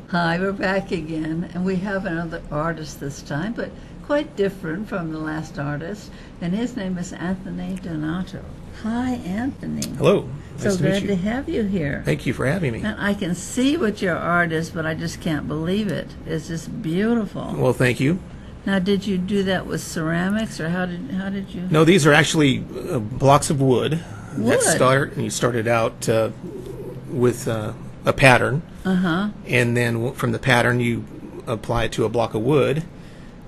Hi, we're back again, and we have another artist this time, but quite different from the last artist, and his name is Anthony Donato. Hi, Anthony. Hello. So glad to have you here. Thank you for having me. And I can see what your art is, but I just can't believe it. It's just beautiful. Well, thank you. Now, did you do that with ceramics, or how did you? No, these are actually blocks of wood. Wood? You started out with a pattern. And then from the pattern you apply it to a block of wood,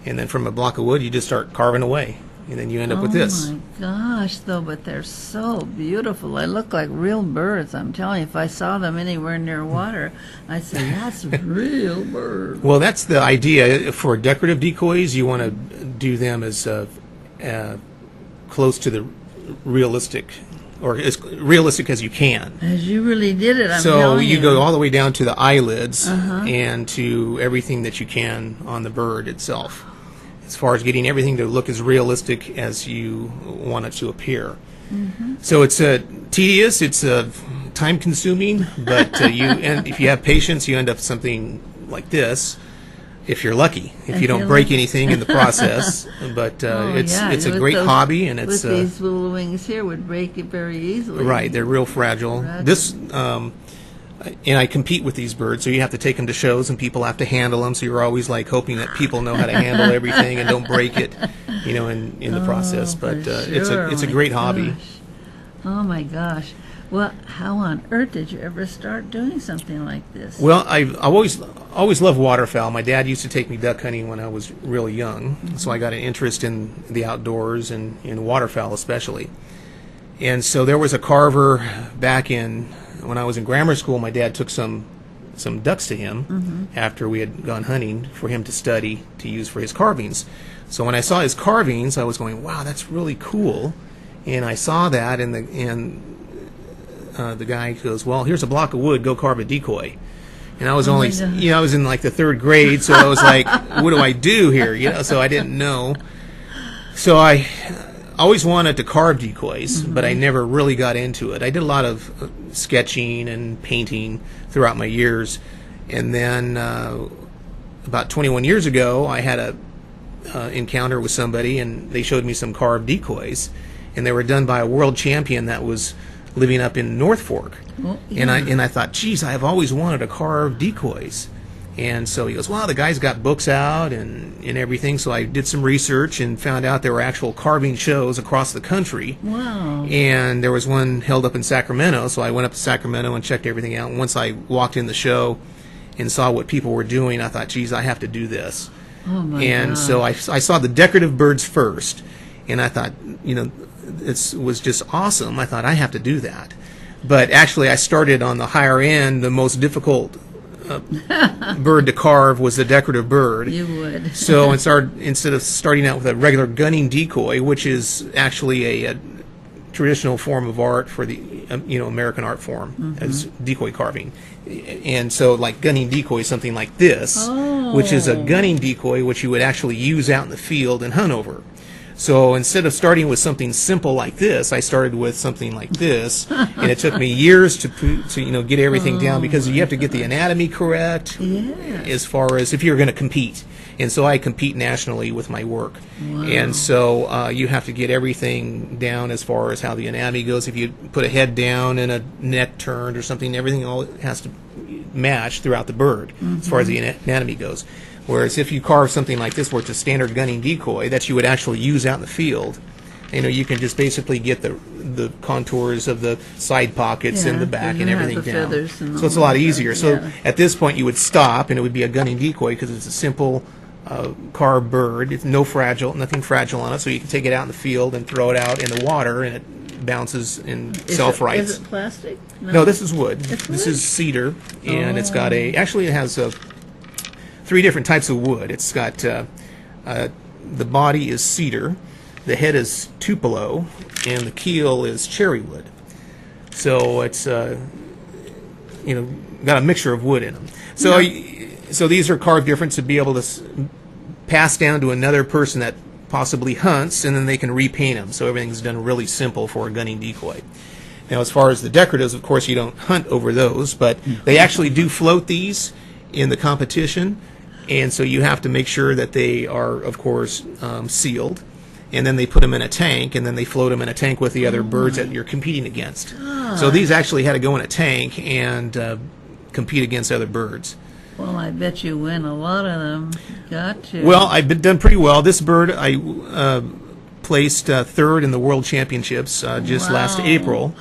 and then from a block of wood you just start carving away, and then you end up with this. Oh my gosh, though, but they're so beautiful. They look like real birds. I'm telling you, if I saw them anywhere near water, I'd say, that's a real bird. Well, that's the idea. For decorative decoys, you want to do them as close to the realistic, or as realistic as you can. As you really did it, I'm so telling you. you go all the way down to the eyelids and to everything that you can on the bird itself, as far as getting everything to look as realistic as you want it to appear. So it's tedious, it's time-consuming, but if you have patience, you end up with something like this. If you're lucky, if you don't break anything in the process, but it's a great hobby, and it's with these little wings here would break it very easily. Right, they're real fragile. This and I compete with these birds, so you have to take them to shows, and people have to handle them. So you're always like hoping that people know how to handle everything and don't break it, in the process. But it's a great hobby. Oh my gosh. Well, how on earth did you ever start doing something like this? Well, I've always loved waterfowl. My dad used to take me duck hunting when I was really young, so I got an interest in the outdoors and in waterfowl especially. And so there was a carver back when I was in grammar school. My dad took some ducks to him after we had gone hunting for him to study to use for his carvings. So when I saw his carvings, I was going, "Wow, that's really cool." And I saw that, and the guy goes, "Well, here's a block of wood. Go carve a decoy." And I was I was in like the third grade, so I was like, "What do I do here?" So I didn't know. So I always wanted to carve decoys, but I never really got into it. I did a lot of sketching and painting throughout my years, and then about 21 years ago, I had a encounter with somebody, and they showed me some carved decoys, and they were done by a world champion that was living up in North Fork. And I thought, geez, I have always wanted to carve decoys. And so he goes, well, the guy's got books out and everything. So I did some research and found out there were actual carving shows across the country. Wow. And there was one held up in Sacramento, so I went up to Sacramento and checked everything out. And once I walked in the show and saw what people were doing, I thought, geez, I have to do this. Oh my and so I saw the decorative birds first, and I thought, it was just awesome. I thought, I have to do that. But actually, I started on the higher end. The most difficult bird to carve was the decorative bird. You would. So instead of starting out with a regular gunning decoy, which is actually a traditional form of art for the American art form as decoy carving, and so like gunning decoy is something like this, which is a gunning decoy which you would actually use out in the field and hunt over. So instead of starting with something simple like this, I started with something like this, and it took me years to get everything down, because you have to get the anatomy correct as far as if you're going to compete. And so I compete nationally with my work. Wow. And so you have to get everything down as far as how the anatomy goes. If you put a head down and a neck turned or something, everything all has to match throughout the bird as far as the anatomy goes. Whereas if you carve something like this, where it's a standard gunning decoy that you would actually use out in the field, you can just basically get the contours of the side pockets and the back and everything down. So it's a lot easier. So at this point, you would stop, and it would be a gunning decoy, because it's a simple carved bird. It's nothing fragile on it, so you can take it out in the field and throw it out in the water, and it bounces and self-rights. Is it plastic? No, this is wood. This is cedar, and it's got actually it has 3 different types of wood. It's got the body is cedar, the head is tupelo, and the keel is cherry wood. So it's got a mixture of wood in them. So so these are carved different to be able to pass down to another person that possibly hunts, and then they can repaint them. So everything's done really simple for a gunning decoy. Now, as far as the decoratives, of course, you don't hunt over those, but they actually do float these. in the competition, and so you have to make sure that they are, of course, sealed. And then they put them in a tank, and then they float them in a tank with the other birds that you're competing against. So these actually had to go in a tank and compete against other birds. Well, I bet you win a lot of them. Got to. Well, I've been done pretty well. This bird, I placed third in the World Championships just last April.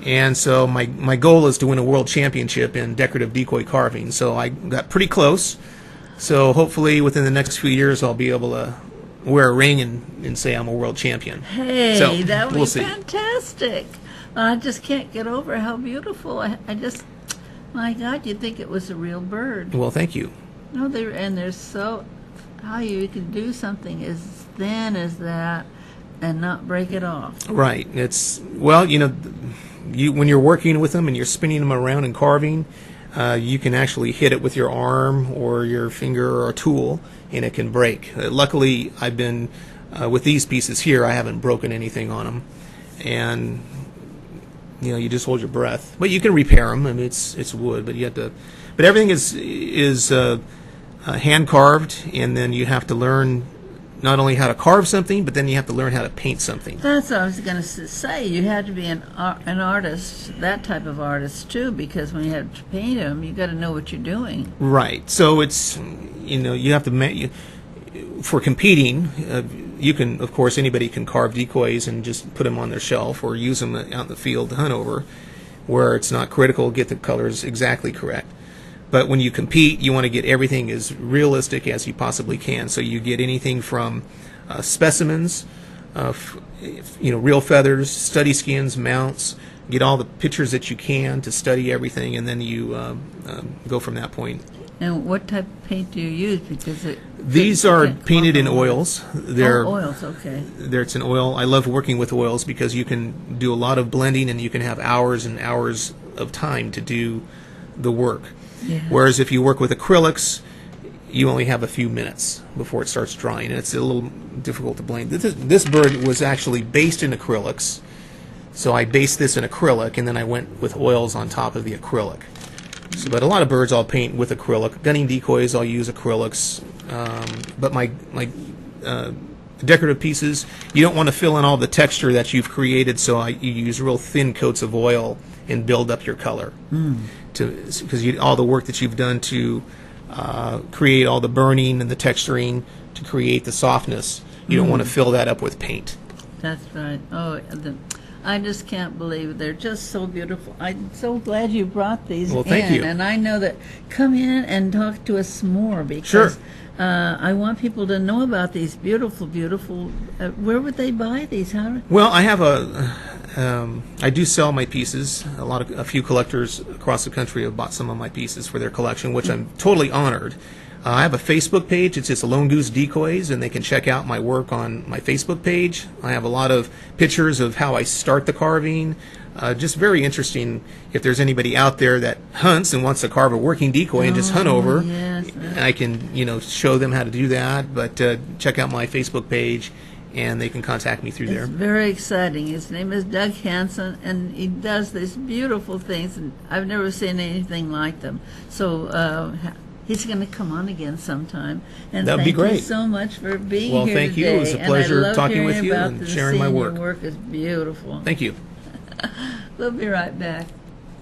And so my goal is to win a World Championship in decorative decoy carving. So I got pretty close. So hopefully within the next few years I'll be able to wear a ring and say I'm a world champion. Hey, so, that would we'll be see. fantastic. I just can't get over how beautiful. I just, my God, you'd think it was a real bird. Well, thank you. No, they're so, how you can do something as thin as that and not break it off. Right. It's, well, when you're working with them and you're spinning them around and carving, you can actually hit it with your arm or your finger or a tool, and it can break. Luckily, I've been with these pieces here. I haven't broken anything on them, and you just hold your breath. But you can repair them. I mean, it's wood, but you have to. But everything is hand carved, and then you have to learn not only how to carve something, but then you have to learn how to paint something. That's what I was going to say. You had to be an artist, that type of artist too, because when you have to paint them, you got to know what you're doing. Right. So it's you have to for competing. You can, of course, anybody can carve decoys and just put them on their shelf or use them out in the field to hunt over, where it's not critical to get the colors exactly correct. But when you compete, you want to get everything as realistic as you possibly can. So you get anything from specimens, real feathers, study skins, mounts. Get all the pictures that you can to study everything, and then you go from that point. And what type of paint do you use? Because these are painted in oils. They're oils, okay. It's an oil. I love working with oils because you can do a lot of blending, and you can have hours and hours of time to do the work. Yeah. Whereas if you work with acrylics, you only have a few minutes before it starts drying, and it's a little difficult to blend. This bird was actually based in acrylics, so I based this in acrylic, and then I went with oils on top of the acrylic. So, but a lot of birds I'll paint with acrylic. Gunning decoys I'll use acrylics, but my decorative pieces, you don't want to fill in all the texture that you've created, so you use real thin coats of oil and build up your color. Because all the work that you've done to create all the burning and the texturing to create the softness, you don't want to fill that up with paint. That's right. Oh, I just can't believe it. They're just so beautiful. I'm so glad you brought these Well, thank you. And I know that, come in and talk to us more, because Sure. I want people to know about these beautiful, beautiful. Where would they buy these? Well, I have I do sell my pieces. A few collectors across the country have bought some of my pieces for their collection, which I'm totally honored. I have a Facebook page. It's just Lone Goose Decoys, and they can check out my work on my Facebook page. I have a lot of pictures of how I start the carving. Just very interesting if there's anybody out there that hunts and wants to carve a working decoy and just hunt over. Yes. I can show them how to do that. But check out my Facebook page, and they can contact me through there. It's very exciting. His name is Doug Hansen, and he does these beautiful things, and I've never seen anything like them. So he's going to come on again sometime. And That'd be great. Thank you so much for being Well, here thank today. you. It was a pleasure talking with you and sharing my work. Your work is beautiful. Thank you. We'll be right back.